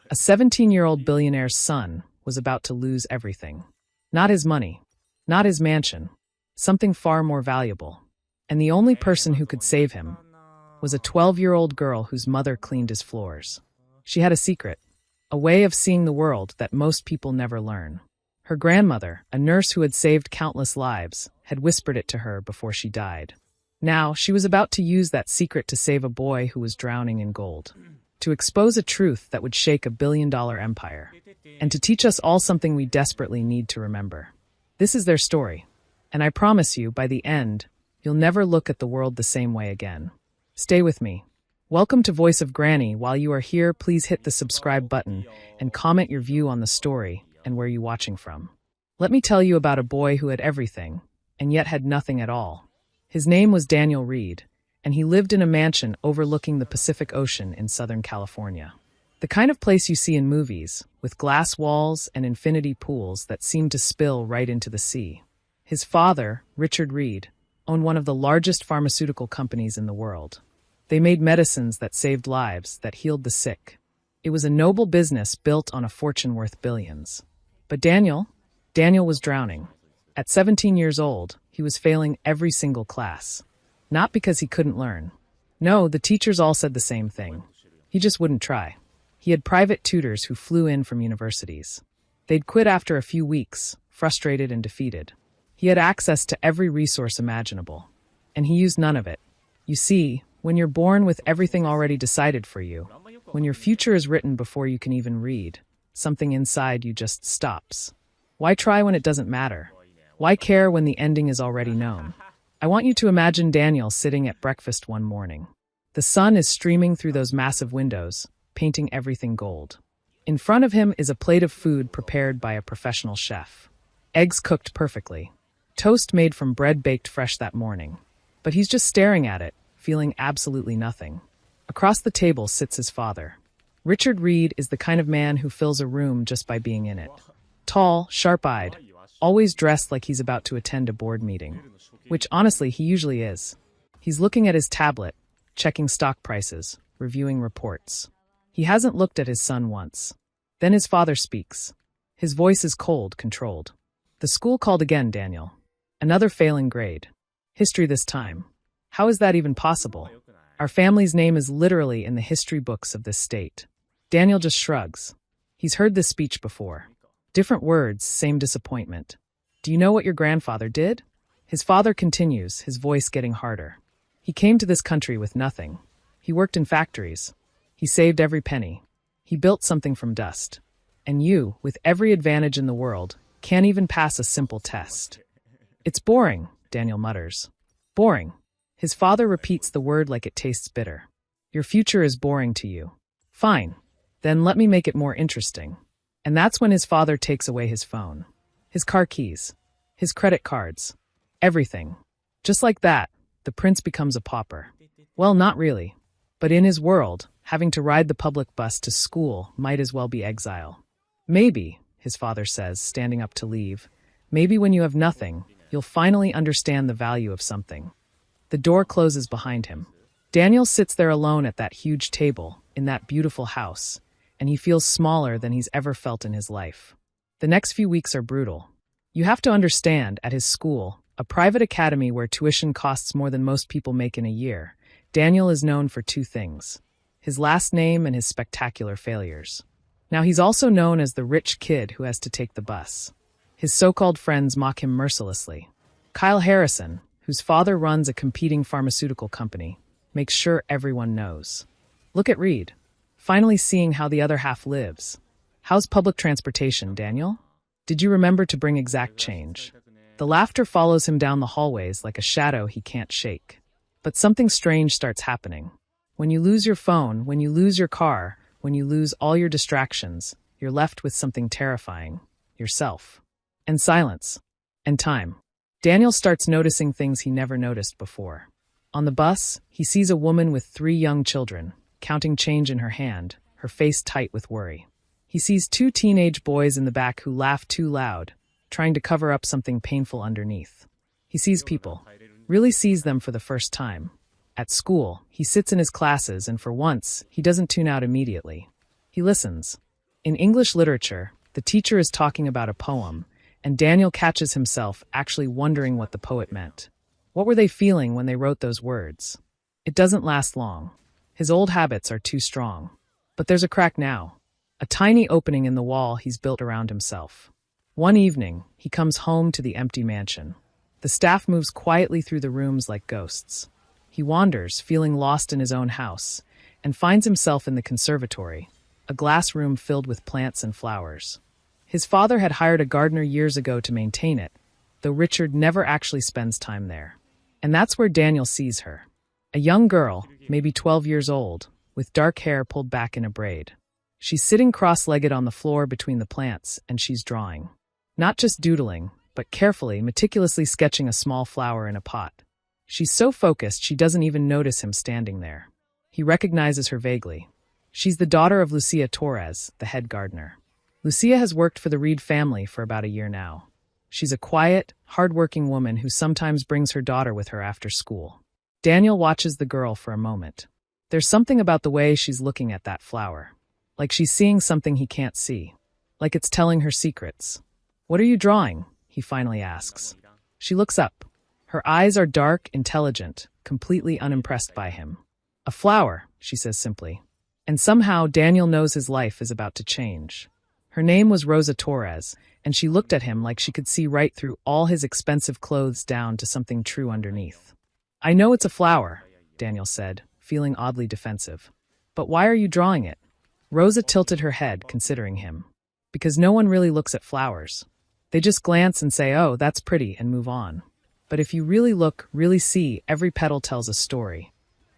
A 17-year-old billionaire's son was about to lose everything. Not his money, not his mansion, something far more valuable. And the only person who could save him was a 12-year-old girl whose mother cleaned his floors. She had a secret, a way of seeing the world that most people never learn. Her grandmother, a nurse who had saved countless lives, had whispered it to her before she died. Now, she was about to use that secret to save a boy who was drowning in gold, to expose a truth that would shake a billion-dollar empire, and to teach us all something we desperately need to remember. This is their story, and I promise you, by the end, you'll never look at the world the same way again. Stay with me. Welcome to Voice of Granny. While you are here, please hit the subscribe button and comment your view on the story and where you're watching from. Let me tell you about a boy who had everything, and yet had nothing at all. His name was Daniel Reed, and he lived in a mansion overlooking the Pacific Ocean in Southern California. The kind of place you see in movies, with glass walls and infinity pools that seem to spill right into the sea. His father, Richard Reed, owned one of the largest pharmaceutical companies in the world. They made medicines that saved lives, that healed the sick. It was a noble business built on a fortune worth billions. But Daniel was drowning. At 17 years old, he was failing every single class. Not because he couldn't learn. No, the teachers all said the same thing. He just wouldn't try. He had private tutors who flew in from universities. They'd quit after a few weeks, frustrated and defeated. He had access to every resource imaginable, and he used none of it. You see, when you're born with everything already decided for you, when your future is written before you can even read, something inside you just stops. Why try when it doesn't matter? Why care when the ending is already known? I want you to imagine Daniel sitting at breakfast one morning. The sun is streaming through those massive windows, painting everything gold. In front of him is a plate of food prepared by a professional chef. Eggs cooked perfectly. Toast made from bread baked fresh that morning. But he's just staring at it, feeling absolutely nothing. Across the table sits his father. Richard Reed is the kind of man who fills a room just by being in it. Tall, sharp-eyed, always dressed like he's about to attend a board meeting, which honestly he usually is. He's looking at his tablet, checking stock prices, reviewing reports. He hasn't looked at his son once. Then his father speaks. His voice is cold, controlled. The school called again, Daniel. Another failing grade. History this time. How is that even possible? Our family's name is literally in the history books of this state. Daniel just shrugs. He's heard this speech before. Different words, same disappointment. Do you know what your grandfather did? His father continues, his voice getting harder. He came to this country with nothing. He worked in factories. He saved every penny. He built something from dust. And you, with every advantage in the world, can't even pass a simple test. It's boring, Daniel mutters. Boring. His father repeats the word like it tastes bitter. Your future is boring to you. Fine. Then let me make it more interesting. And that's when his father takes away his phone, his car keys, his credit cards, everything. Just like that, the prince becomes a pauper. Well, not really. But in his world, having to ride the public bus to school might as well be exile. Maybe, his father says, standing up to leave, maybe when you have nothing, you'll finally understand the value of something. The door closes behind him. Daniel sits there alone at that huge table, in that beautiful house, and he feels smaller than he's ever felt in his life. The next few weeks are brutal. You have to understand, at his school, a private academy where tuition costs more than most people make in a year, Daniel is known for two things: his last name and his spectacular failures. Now he's also known as the rich kid who has to take the bus. His so-called friends mock him mercilessly. Kyle Harrison, whose father runs a competing pharmaceutical company, makes sure everyone knows. Look at Reed, finally seeing how the other half lives. How's public transportation, Daniel? Did you remember to bring exact change? The laughter follows him down the hallways like a shadow he can't shake. But something strange starts happening. When you lose your phone, when you lose your car, when you lose all your distractions, you're left with something terrifying: yourself. And silence. And time. Daniel starts noticing things he never noticed before. On the bus, he sees a woman with 3 young children, counting change in her hand, her face tight with worry. He sees 2 teenage boys in the back who laugh too loud, trying to cover up something painful underneath. He sees people, really sees them for the first time. At school, he sits in his classes and for once, he doesn't tune out immediately. He listens. In English literature, the teacher is talking about a poem, and Daniel catches himself actually wondering what the poet meant. What were they feeling when they wrote those words? It doesn't last long. His old habits are too strong. But there's a crack now. A tiny opening in the wall he's built around himself. One evening, he comes home to the empty mansion. The staff moves quietly through the rooms like ghosts. He wanders, feeling lost in his own house, and finds himself in the conservatory, a glass room filled with plants and flowers. His father had hired a gardener years ago to maintain it, though Richard never actually spends time there. And that's where Daniel sees her. A young girl, maybe 12 years old, with dark hair pulled back in a braid. She's sitting cross-legged on the floor between the plants, and she's drawing. Not just doodling, but carefully, meticulously sketching a small flower in a pot. She's so focused she doesn't even notice him standing there. He recognizes her vaguely. She's the daughter of Lucia Torres, the head gardener. Lucia has worked for the Reed family for about a year now. She's a quiet, hard-working woman who sometimes brings her daughter with her after school. Daniel watches the girl for a moment. There's something about the way she's looking at that flower. Like she's seeing something he can't see. Like it's telling her secrets. "What are you drawing?" he finally asks. She looks up. Her eyes are dark, intelligent, completely unimpressed by him. "A flower," she says simply. And somehow Daniel knows his life is about to change. Her name was Rosa Torres, and she looked at him like she could see right through all his expensive clothes down to something true underneath. "I know it's a flower," Daniel said, feeling oddly defensive. "But why are you drawing it?" Rosa tilted her head, considering him. "Because no one really looks at flowers. They just glance and say, 'Oh, that's pretty,' and move on. But if you really look, really see, every petal tells a story."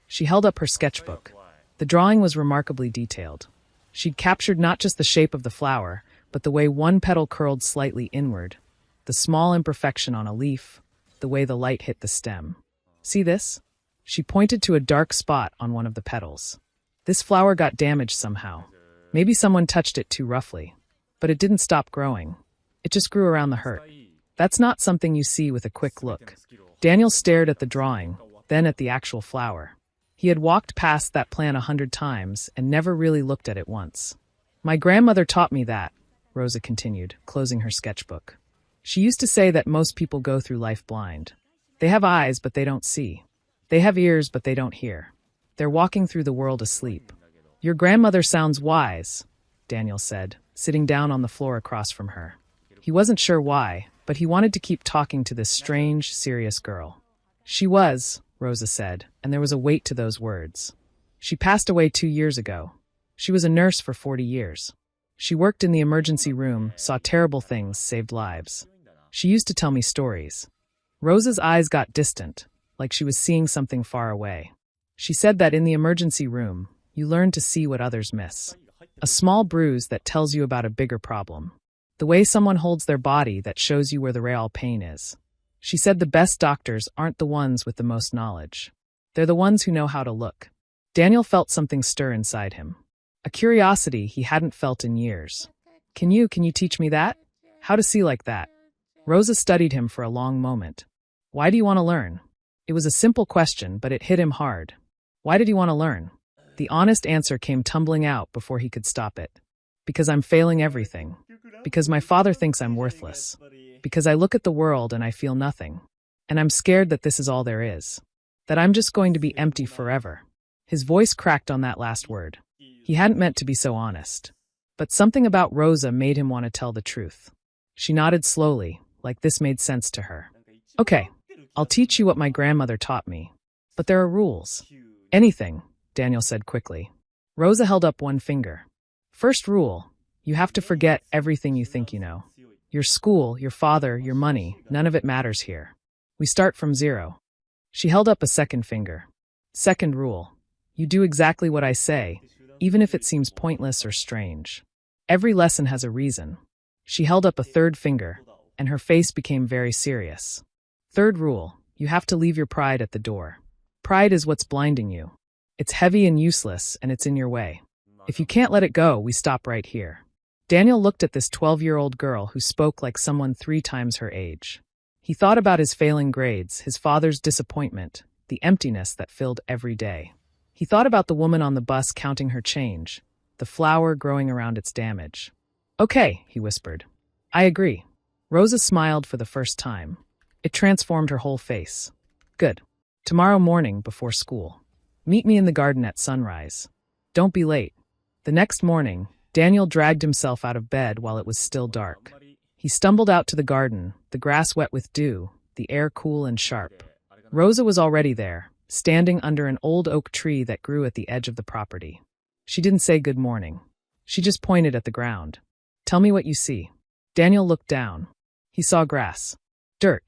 She held up her sketchbook. The drawing was remarkably detailed. She'd captured not just the shape of the flower, but the way one petal curled slightly inward, the small imperfection on a leaf, the way the light hit the stem. "See this?" She pointed to a dark spot on one of the petals. "This flower got damaged somehow. Maybe someone touched it too roughly. But it didn't stop growing. It just grew around the hurt." That's not something you see with a quick look. Daniel stared at the drawing, then at the actual flower. He had walked past that plant 100 times and never really looked at it once. "My grandmother taught me that," Rosa continued, closing her sketchbook. "She used to say that most people go through life blind. They have eyes, but they don't see. They have ears, but they don't hear. They're walking through the world asleep." "Your grandmother sounds wise," Daniel said, sitting down on the floor across from her. He wasn't sure why, but he wanted to keep talking to this strange, serious girl. "She was," Rosa said, and there was a weight to those words. "She passed away 2 years ago. She was a nurse for 40 years. She worked in the emergency room, saw terrible things, saved lives. She used to tell me stories." Rosa's eyes got distant, like she was seeing something far away. "She said that in the emergency room, you learn to see what others miss. A small bruise that tells you about a bigger problem. The way someone holds their body that shows you where the real pain is. She said the best doctors aren't the ones with the most knowledge. They're the ones who know how to look." Daniel felt something stir inside him. A curiosity he hadn't felt in years. Can you teach me that? How to see like that?" Rosa studied him for a long moment. "Why do you want to learn?" It was a simple question, but it hit him hard. Why did he want to learn? The honest answer came tumbling out before he could stop it. "Because I'm failing everything. Because my father thinks I'm worthless. Because I look at the world and I feel nothing. And I'm scared that this is all there is. That I'm just going to be empty forever." His voice cracked on that last word. He hadn't meant to be so honest. But something about Rosa made him want to tell the truth. She nodded slowly, like this made sense to her. "Okay, I'll teach you what my grandmother taught me. But there are rules." "Anything," Daniel said quickly. Rosa held up one finger. "First rule, you have to forget everything you think you know. Your school, your father, your money, none of it matters here. We start from zero." She held up a second finger. "Second rule, you do exactly what I say, even if it seems pointless or strange. Every lesson has a reason." She held up a third finger, and her face became very serious. "Third rule, you have to leave your pride at the door. Pride is what's blinding you. It's heavy and useless, and it's in your way. If you can't let it go, we stop right here." Daniel looked at this 12-year-old girl who spoke like someone 3 times her age. He thought about his failing grades, his father's disappointment, the emptiness that filled every day. He thought about the woman on the bus counting her change, the flower growing around its damage. Okay, he whispered. I agree. Rosa smiled for the first time. It transformed her whole face. Good. Tomorrow morning before school. Meet me in the garden at sunrise. Don't be late. The next morning, Daniel dragged himself out of bed while it was still dark. He stumbled out to the garden, the grass wet with dew, the air cool and sharp. Rosa was already there, standing under an old oak tree that grew at the edge of the property. She didn't say good morning. She just pointed at the ground. Tell me what you see. Daniel looked down. He saw grass. Dirt.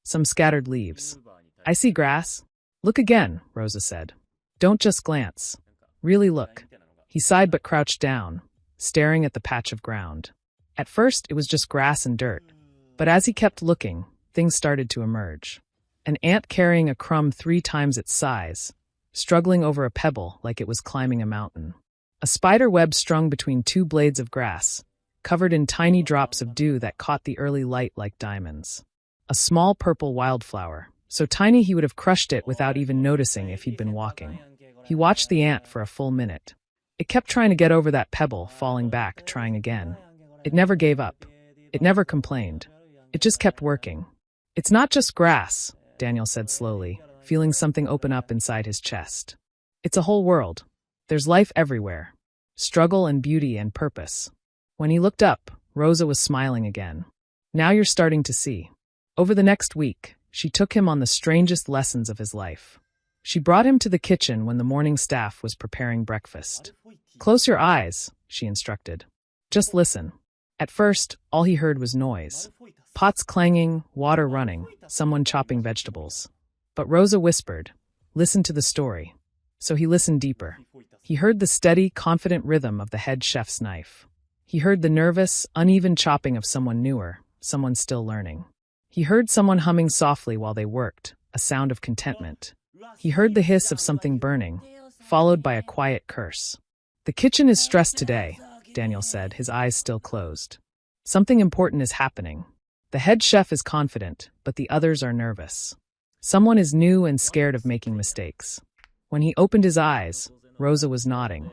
Some scattered leaves. I see grass. Look again, Rosa said. Don't just glance. Really look. He sighed but crouched down, staring at the patch of ground. At first, it was just grass and dirt. But as he kept looking, things started to emerge. An ant carrying a crumb 3 times its size, struggling over a pebble like it was climbing a mountain. A spider web strung between 2 blades of grass, covered in tiny drops of dew that caught the early light like diamonds. A small purple wildflower, so tiny he would have crushed it without even noticing if he'd been walking. He watched the ant for a full minute. It kept trying to get over that pebble, falling back, trying again. It never gave up. It never complained. It just kept working. It's not just grass, Daniel said slowly, feeling something open up inside his chest. It's a whole world. There's life everywhere. Struggle and beauty and purpose. When he looked up, Rosa was smiling again. Now you're starting to see. Over the next week, she took him on the strangest lessons of his life. She brought him to the kitchen when the morning staff was preparing breakfast. Close your eyes, she instructed. Just listen. At first, all he heard was noise. Pots clanging, water running, someone chopping vegetables. But Rosa whispered, listen to the story. So he listened deeper. He heard the steady, confident rhythm of the head chef's knife. He heard the nervous, uneven chopping of someone newer, someone still learning. He heard someone humming softly while they worked, a sound of contentment. He heard the hiss of something burning, followed by a quiet curse. The kitchen is stressed today, Daniel said, his eyes still closed. Something important is happening. The head chef is confident, but the others are nervous. Someone is new and scared of making mistakes. When he opened his eyes, Rosa was nodding.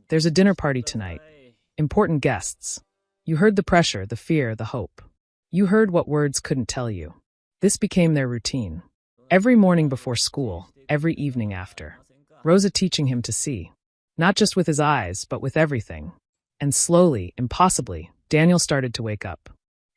There's a dinner party tonight. Important guests. You heard the pressure, the fear, the hope. You heard what words couldn't tell you. This became their routine. Every morning before school, every evening after. Rosa teaching him to see. Not just with his eyes, but with everything. And slowly, impossibly, Daniel started to wake up.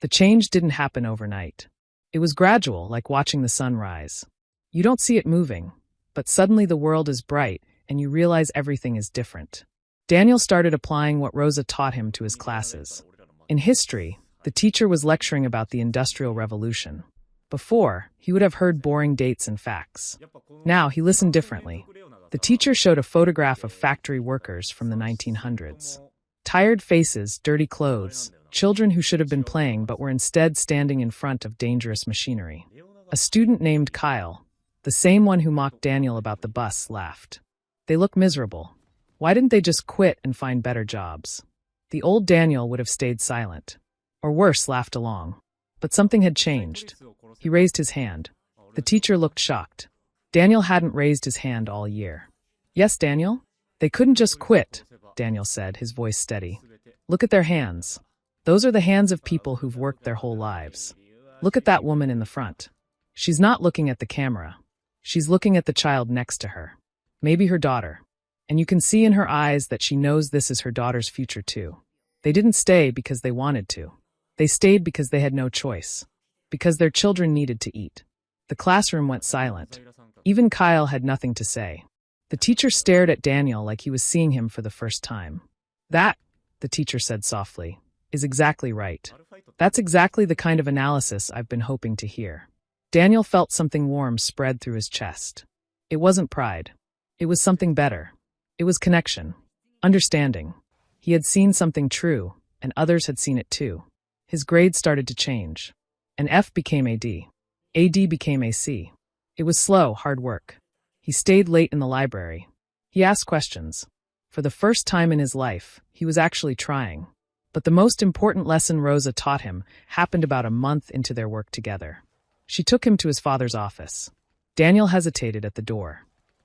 The change didn't happen overnight. It was gradual, like watching the sun rise. You don't see it moving, but suddenly the world is bright and you realize everything is different. Daniel started applying what Rosa taught him to his classes. In history, the teacher was lecturing about the Industrial Revolution. Before, he would have heard boring dates and facts. Now, he listened differently. The teacher showed a photograph of factory workers from the 1900s. Tired faces, dirty clothes, children who should have been playing but were instead standing in front of dangerous machinery. A student named Kyle, the same one who mocked Daniel about the bus, laughed. They look miserable. Why didn't they just quit and find better jobs? The old Daniel would have stayed silent. Or worse, laughed along. But something had changed. He raised his hand. The teacher looked shocked. Daniel hadn't raised his hand all year. Yes, Daniel? They couldn't just quit, Daniel said, his voice steady. Look at their hands. Those are the hands of people who've worked their whole lives. Look at that woman in the front. She's not looking at the camera. She's looking at the child next to her. Maybe her daughter. And you can see in her eyes that she knows this is her daughter's future too. They didn't stay because they wanted to. They stayed because they had no choice. Because their children needed to eat. The classroom went silent. Even Kyle had nothing to say. The teacher stared at Daniel like he was seeing him for the first time. That, the teacher said softly, is exactly right. That's exactly the kind of analysis I've been hoping to hear. Daniel felt something warm spread through his chest. It wasn't pride. It was something better. It was connection. Understanding. He had seen something true, and others had seen it too. His grades started to change. An F became a D. A D became a C. It was slow, hard work. He stayed late in the library. He asked questions. For the first time in his life, he was actually trying. But the most important lesson Rosa taught him happened about a month into their work together. She took him to his father's office. Daniel hesitated at the door.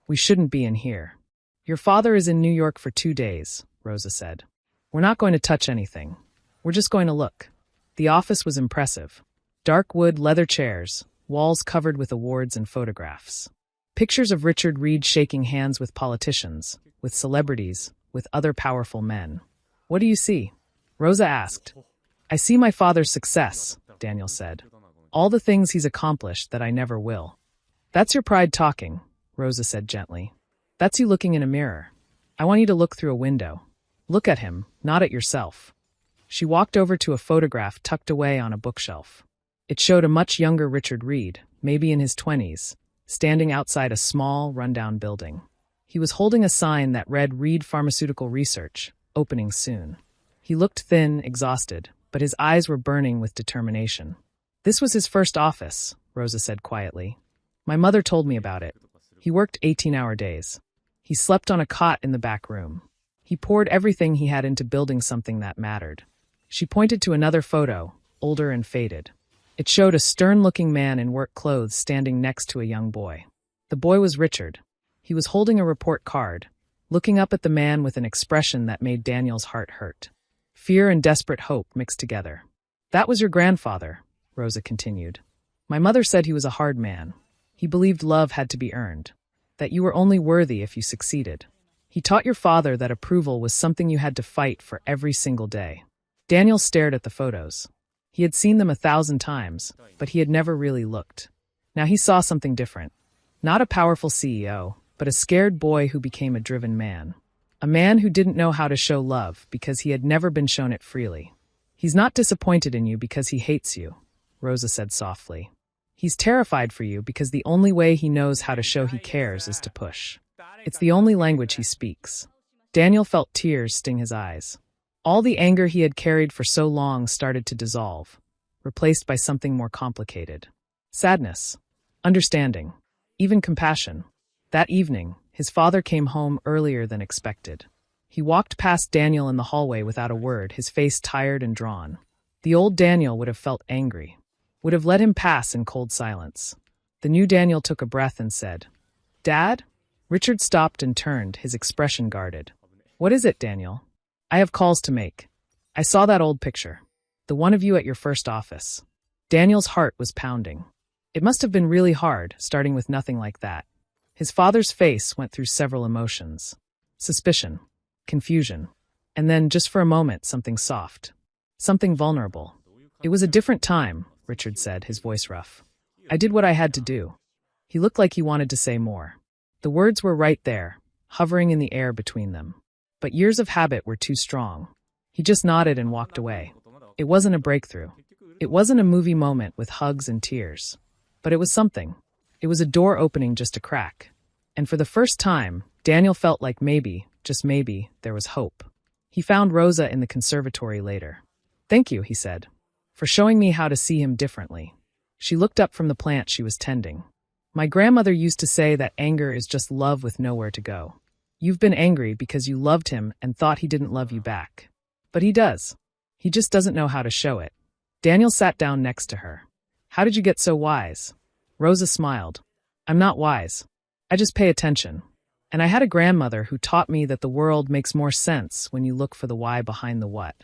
We shouldn't be in here. Your father is in New York for 2 days, Rosa said. We're not going to touch anything. We're just going to look. The office was impressive. Dark wood leather chairs, walls covered with awards and photographs. Pictures of Richard Reed shaking hands with politicians, with celebrities, with other powerful men. What do you see? Rosa asked. I see my father's success, Daniel said. All the things he's accomplished that I never will. That's your pride talking, Rosa said gently. That's you looking in a mirror. I want you to look through a window. Look at him, not at yourself. She walked over to a photograph tucked away on a bookshelf. It showed a much younger Richard Reed, maybe in his 20s, standing outside a small, rundown building. He was holding a sign that read Reed Pharmaceutical Research, opening soon. He looked thin, exhausted, but his eyes were burning with determination. This was his first office, Rosa said quietly. My mother told me about it. He worked 18-hour days. He slept on a cot in the back room. He poured everything he had into building something that mattered. She pointed to another photo, older and faded. It showed a stern-looking man in work clothes standing next to a young boy. The boy was Richard. He was holding a report card, looking up at the man with an expression that made Daniel's heart hurt. Fear and desperate hope mixed together. That was your grandfather, Rosa continued. My mother said he was a hard man. He believed love had to be earned, that you were only worthy if you succeeded. He taught your father that approval was something you had to fight for every single day. Daniel stared at the photos. He had seen them 1,000 times, but he had never really looked. Now he saw something different. Not a powerful CEO, but a scared boy who became a driven man. A man who didn't know how to show love because he had never been shown it freely. He's not disappointed in you because he hates you, Rosa said softly. He's terrified for you because the only way he knows how to show he cares is to push. It's the only language he speaks. Daniel felt tears sting his eyes. All the anger he had carried for so long started to dissolve, replaced by something more complicated. Sadness, understanding, even compassion. That evening, his father came home earlier than expected. He walked past Daniel in the hallway without a word, his face tired and drawn. The old Daniel would have felt angry, would have let him pass in cold silence. The new Daniel took a breath and said, Dad? Richard stopped and turned, his expression guarded. What is it, Daniel? I have calls to make. I saw that old picture. The one of you at your first office. Daniel's heart was pounding. It must have been really hard, starting with nothing like that. His father's face went through several emotions. Suspicion, confusion, and then, just for a moment, something soft. Something vulnerable. It was a different time, Richard said, his voice rough. I did what I had to do. He looked like he wanted to say more. The words were right there, hovering in the air between them. But years of habit were too strong. He just nodded and walked away. It wasn't a breakthrough. It wasn't a movie moment with hugs and tears. But it was something. It was a door opening just a crack. And for the first time, Daniel felt like maybe, just maybe, there was hope. He found Rosa in the conservatory later. Thank you, he said, for showing me how to see him differently. She looked up from the plant she was tending. My grandmother used to say that anger is just love with nowhere to go. You've been angry because you loved him and thought he didn't love you back. But he does. He just doesn't know how to show it. Daniel sat down next to her. How did you get so wise? Rosa smiled. I'm not wise. I just pay attention. And I had a grandmother who taught me that the world makes more sense when you look for the why behind the what.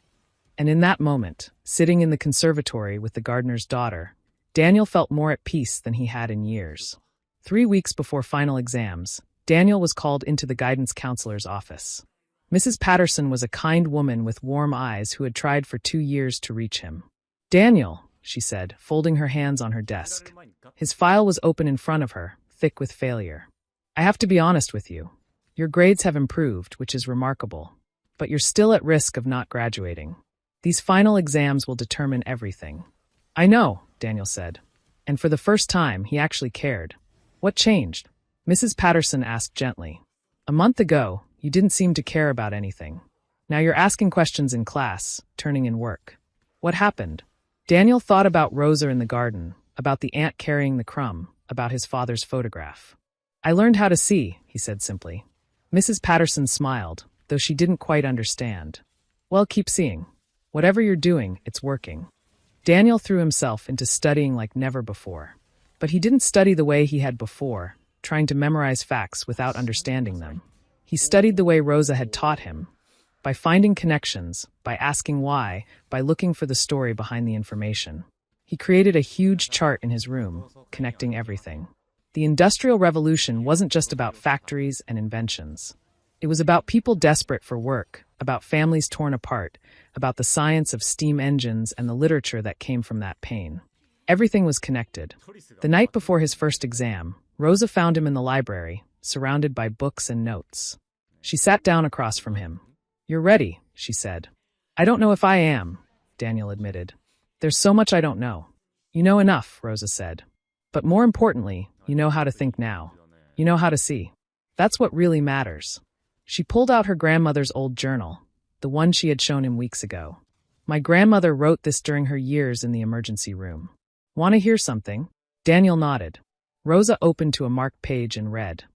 And in that moment, sitting in the conservatory with the gardener's daughter, Daniel felt more at peace than he had in years. 3 weeks before final exams, Daniel was called into the guidance counselor's office. Mrs. Patterson was a kind woman with warm eyes who had tried for 2 years to reach him. Daniel, she said, folding her hands on her desk. His file was open in front of her, thick with failure. I have to be honest with you. Your grades have improved, which is remarkable. But you're still at risk of not graduating. These final exams will determine everything. I know, Daniel said. And for the first time, he actually cared. What changed? Mrs. Patterson asked gently. A month ago, you didn't seem to care about anything. Now you're asking questions in class, turning in work. What happened? Daniel thought about Rosa in the garden, about the ant carrying the crumb, about his father's photograph. I learned how to see, he said simply. Mrs. Patterson smiled, though she didn't quite understand. Well, keep seeing. Whatever you're doing, it's working. Daniel threw himself into studying like never before. But he didn't study the way he had before, trying to memorize facts without understanding them. He studied the way Rosa had taught him, by finding connections, by asking why, by looking for the story behind the information. He created a huge chart in his room, connecting everything. The Industrial Revolution wasn't just about factories and inventions. It was about people desperate for work, about families torn apart, about the science of steam engines and the literature that came from that pain. Everything was connected. The night before his first exam, Rosa found him in the library, surrounded by books and notes. She sat down across from him. "You're ready," she said. "I don't know if I am," Daniel admitted. "There's so much I don't know." "You know enough," Rosa said. "But more importantly, you know how to think now. You know how to see. That's what really matters." She pulled out her grandmother's old journal, the one she had shown him weeks ago. "My grandmother wrote this during her years in the emergency room. Want to hear something?" Daniel nodded. Rosa opened to a marked page and read.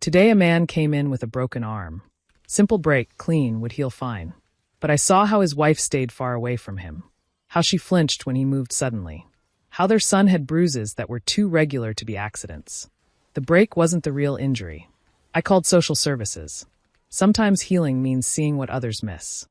"Today a man came in with a broken arm. Simple break, clean, would heal fine. But I saw how his wife stayed far away from him. How she flinched when he moved suddenly. How their son had bruises that were too regular to be accidents. The break wasn't the real injury. I called social services. Sometimes healing means seeing what others miss."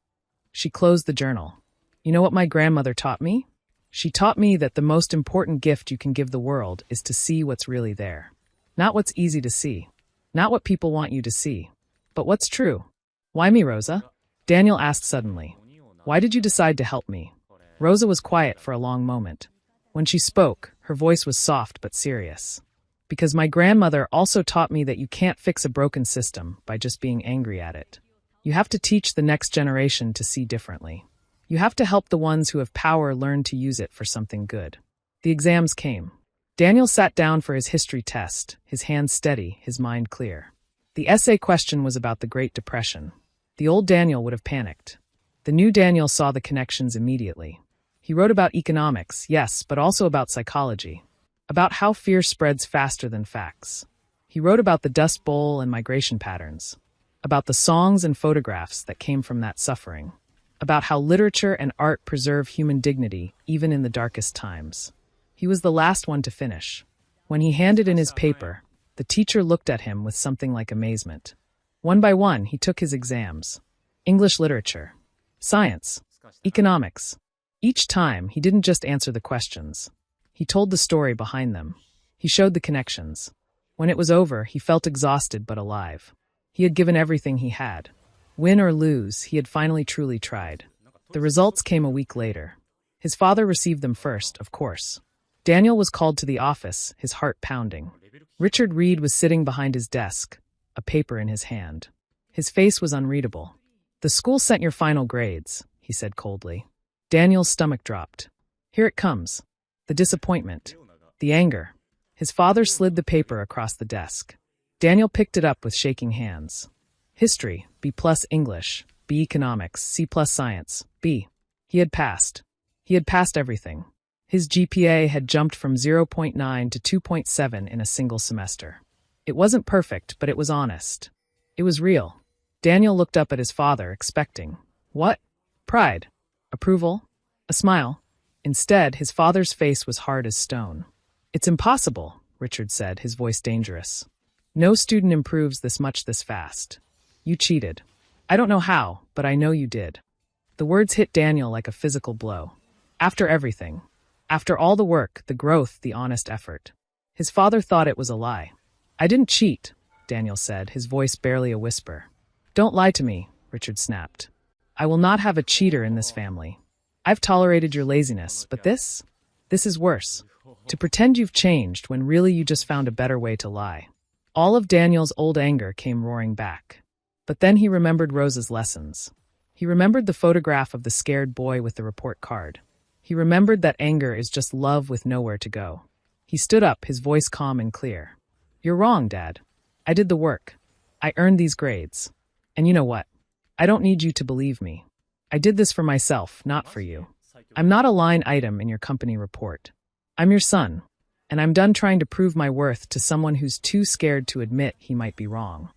She closed the journal. "You know what my grandmother taught me? She taught me that the most important gift you can give the world is to see what's really there. Not what's easy to see. Not what people want you to see. But what's true." "Why me, Rosa?" Daniel asked suddenly. "Why did you decide to help me?" Rosa was quiet for a long moment. When she spoke, her voice was soft but serious. "Because my grandmother also taught me that you can't fix a broken system by just being angry at it. You have to teach the next generation to see differently. You have to help the ones who have power learn to use it for something good." The exams came. Daniel sat down for his history test, his hands steady, his mind clear. The essay question was about the Great Depression. The old Daniel would have panicked. The new Daniel saw the connections immediately. He wrote about economics, yes, but also about psychology. About how fear spreads faster than facts. He wrote about the Dust Bowl and migration patterns. About the songs and photographs that came from that suffering. About how literature and art preserve human dignity, even in the darkest times. He was the last one to finish. When he handed in his paper, the teacher looked at him with something like amazement. One by one, he took his exams. English literature. Science. Economics. Each time, he didn't just answer the questions. He told the story behind them. He showed the connections. When it was over, he felt exhausted but alive. He had given everything he had. Win or lose, he had finally truly tried. The results came a week later. His father received them first, of course. Daniel was called to the office, his heart pounding. Richard Reed was sitting behind his desk, a paper in his hand. His face was unreadable. "The school sent your final grades," he said coldly. Daniel's stomach dropped. Here it comes. The disappointment. The anger. His father slid the paper across the desk. Daniel picked it up with shaking hands. History, B+ English, B Economics, C+ Science, B. He had passed. He had passed everything. His GPA had jumped from 0.9 to 2.7 in a single semester. It wasn't perfect, but it was honest. It was real. Daniel looked up at his father, expecting. What? Pride? Approval? A smile? Instead, his father's face was hard as stone. "It's impossible," Richard said, his voice dangerous. "No student improves this much this fast. You cheated. I don't know how, but I know you did." The words hit Daniel like a physical blow. After everything. After all the work, the growth, the honest effort. His father thought it was a lie. "I didn't cheat," Daniel said, his voice barely a whisper. "Don't lie to me," Richard snapped. "I will not have a cheater in this family. I've tolerated your laziness, but this is worse. To pretend you've changed when really you just found a better way to lie." All of Daniel's old anger came roaring back. But then he remembered Rosa's lessons. He remembered the photograph of the scared boy with the report card. He remembered that anger is just love with nowhere to go. He stood up, his voice calm and clear. "You're wrong, Dad. I did the work. I earned these grades. And you know what? I don't need you to believe me. I did this for myself, not for you. I'm not a line item in your company report. I'm your son, and I'm done trying to prove my worth to someone who's too scared to admit he might be wrong."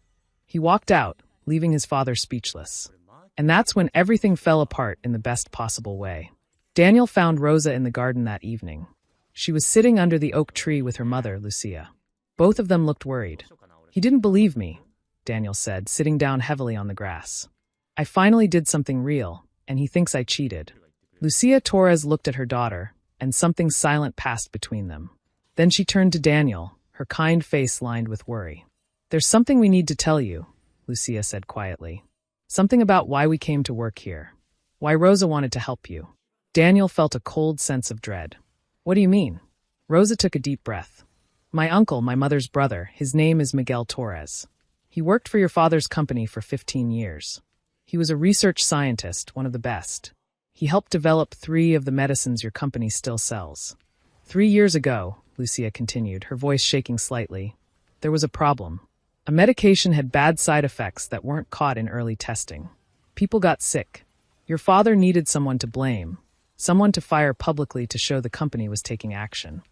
He walked out, leaving his father speechless. And that's when everything fell apart in the best possible way. Daniel found Rosa in the garden that evening. She was sitting under the oak tree with her mother, Lucia. Both of them looked worried. "He didn't believe me," Daniel said, sitting down heavily on the grass. I finally did something real, and he thinks I cheated. Lucia Torres looked at her daughter, and something silent passed between them. Then she turned to Daniel, her kind face lined with worry. There's something we need to tell you, Lucia said quietly. Something about why we came to work here. Why Rosa wanted to help you. Daniel felt a cold sense of dread. What do you mean? Rosa took a deep breath. My uncle, my mother's brother, his name is Miguel Torres. He worked for your father's company for 15 years. He was a research scientist, one of the best. He helped develop 3 of the medicines your company still sells. 3 years ago, Lucia continued, her voice shaking slightly, there was a problem. A medication had bad side effects that weren't caught in early testing. People got sick. Your father needed someone to blame, someone to fire publicly to show the company was taking action.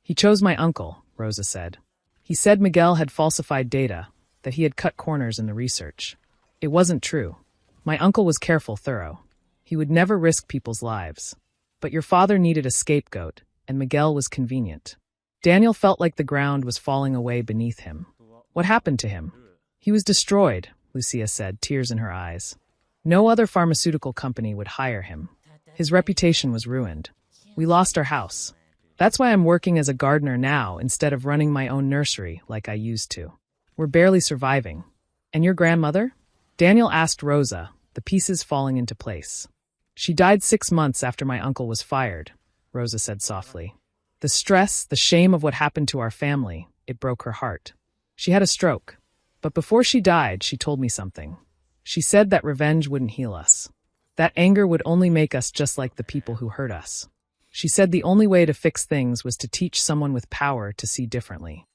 He chose my uncle, Rosa said. He said Miguel had falsified data, that he had cut corners in the research. It wasn't true. My uncle was careful, thorough. He would never risk people's lives. But your father needed a scapegoat, and Miguel was convenient. Daniel felt like the ground was falling away beneath him. What happened to him? He was destroyed, Lucia said, tears in her eyes. No other pharmaceutical company would hire him. His reputation was ruined. We lost our house. That's why I'm working as a gardener now instead of running my own nursery like I used to. We're barely surviving. And your grandmother? Daniel asked Rosa, the pieces falling into place. She died 6 months after my uncle was fired, Rosa said softly. The stress, the shame of what happened to our family, it broke her heart. She had a stroke. But before she died, she told me something. She said that revenge wouldn't heal us. That anger would only make us just like the people who hurt us. She said the only way to fix things was to teach someone with power to see differently.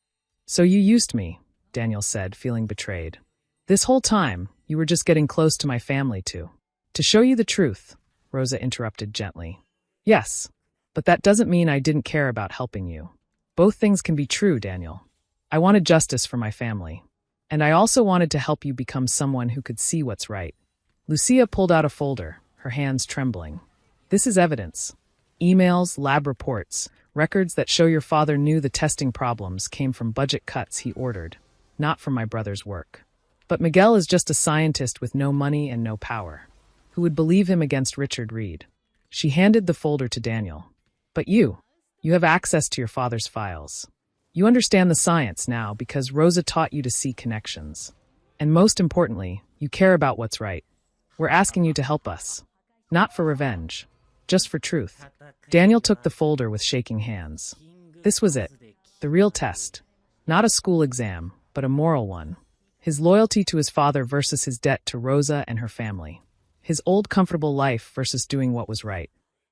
So you used me, Daniel said, feeling betrayed. This whole time, you were just getting close to my family too. To show you the truth, Rosa interrupted gently. Yes, but that doesn't mean I didn't care about helping you. Both things can be true, Daniel. I wanted justice for my family. And I also wanted to help you become someone who could see what's right. Lucia pulled out a folder, her hands trembling. This is evidence. Emails, lab reports, records that show your father knew the testing problems came from budget cuts he ordered, not from my brother's work. But Miguel is just a scientist with no money and no power. Who would believe him against Richard Reed? She handed the folder to Daniel. But you have access to your father's files. You understand the science now because Rosa taught you to see connections. And most importantly, you care about what's right. We're asking you to help us. Not for revenge. Just for truth. Daniel took the folder with shaking hands. This was it. The real test. Not a school exam, but a moral one. His loyalty to his father versus his debt to Rosa and her family. His old comfortable life versus doing what was right.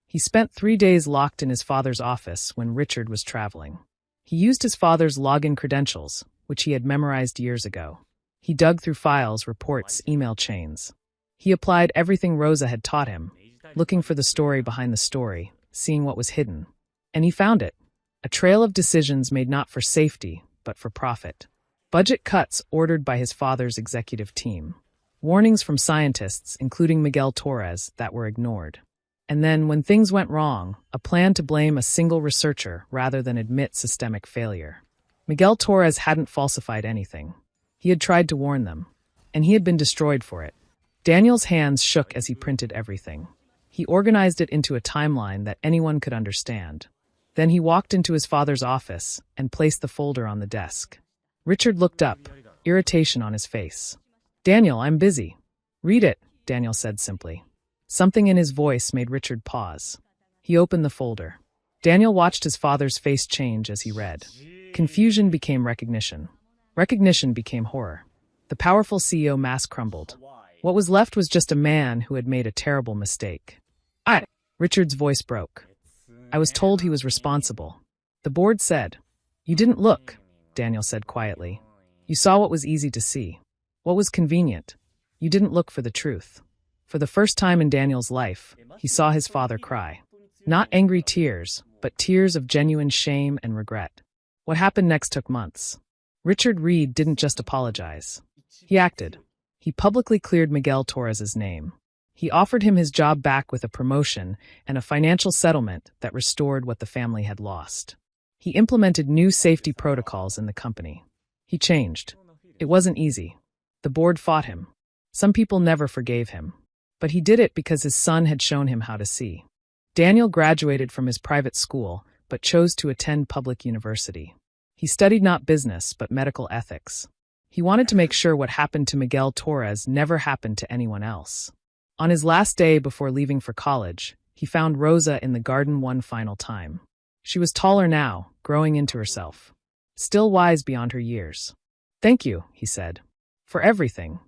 He spent 3 days locked in his father's office when Richard was traveling. He used his father's login credentials, which he had memorized years ago. He dug through files, reports, email chains. He applied everything Rosa had taught him, looking for the story behind the story, seeing what was hidden. And he found it. A trail of decisions made not for safety, but for profit. Budget cuts ordered by his father's executive team. Warnings from scientists, including Miguel Torres, that were ignored. And then, when things went wrong, a plan to blame a single researcher rather than admit systemic failure. Miguel Torres hadn't falsified anything. He had tried to warn them. And he had been destroyed for it. Daniel's hands shook as he printed everything. He organized it into a timeline that anyone could understand. Then he walked into his father's office and placed the folder on the desk. Richard looked up, irritation on his face. Daniel, I'm busy. Read it, Daniel said simply. Something in his voice made Richard pause. He opened the folder. Daniel watched his father's face change as he read. Confusion became recognition. Recognition became horror. The powerful CEO mask crumbled. What was left was just a man who had made a terrible mistake. Richard's voice broke. I was told he was responsible. The board said. You didn't look, Daniel said quietly. You saw what was easy to see. What was convenient. You didn't look for the truth. For the first time in Daniel's life, he saw his father cry. Not angry tears, but tears of genuine shame and regret. What happened next took months. Richard Reed didn't just apologize. He acted. He publicly cleared Miguel Torres's name. He offered him his job back with a promotion and a financial settlement that restored what the family had lost. He implemented new safety protocols in the company. He changed. It wasn't easy. The board fought him. Some people never forgave him. But he did it because his son had shown him how to see. Daniel graduated from his private school, but chose to attend public university. He studied not business, but medical ethics. He wanted to make sure what happened to Miguel Torres never happened to anyone else. On his last day before leaving for college, he found Rosa in the garden one final time. She was taller now, growing into herself. Still wise beyond her years. "Thank you," he said. "For everything."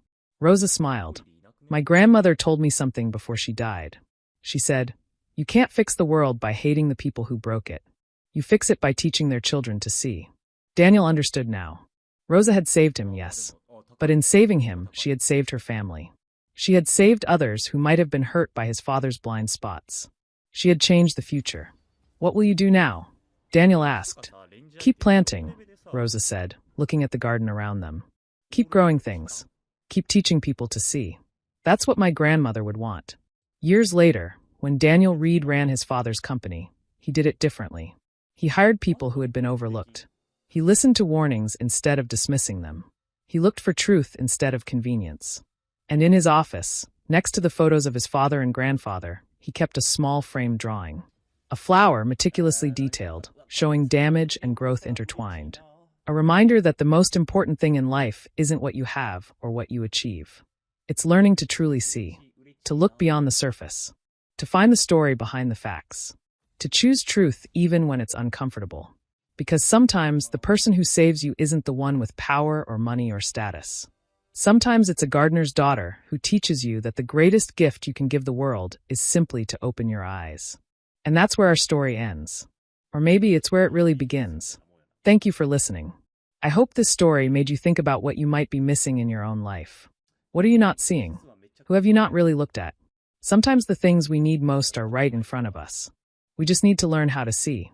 Rosa smiled. "My grandmother told me something before she died. She said, 'You can't fix the world by hating the people who broke it. You fix it by teaching their children to see.'" Daniel understood now. Rosa had saved him, yes. But in saving him, she had saved her family. She had saved others who might have been hurt by his father's blind spots. She had changed the future. "What will you do now?" Daniel asked. "Keep planting," Rosa said, looking at the garden around them. "Keep growing things. Keep teaching people to see. That's what my grandmother would want." Years later, when Daniel Reed ran his father's company, he did it differently. He hired people who had been overlooked. He listened to warnings instead of dismissing them. He looked for truth instead of convenience. And in his office, next to the photos of his father and grandfather, he kept a small framed drawing. A flower meticulously detailed, showing damage and growth intertwined. A reminder that the most important thing in life isn't what you have or what you achieve. It's learning to truly see, to look beyond the surface, to find the story behind the facts, to choose truth even when it's uncomfortable. Because sometimes the person who saves you isn't the one with power or money or status. Sometimes it's a gardener's daughter who teaches you that the greatest gift you can give the world is simply to open your eyes. And that's where our story ends. Or maybe it's where it really begins. Thank you for listening. I hope this story made you think about what you might be missing in your own life. What are you not seeing? Who have you not really looked at? Sometimes the things we need most are right in front of us. We just need to learn how to see.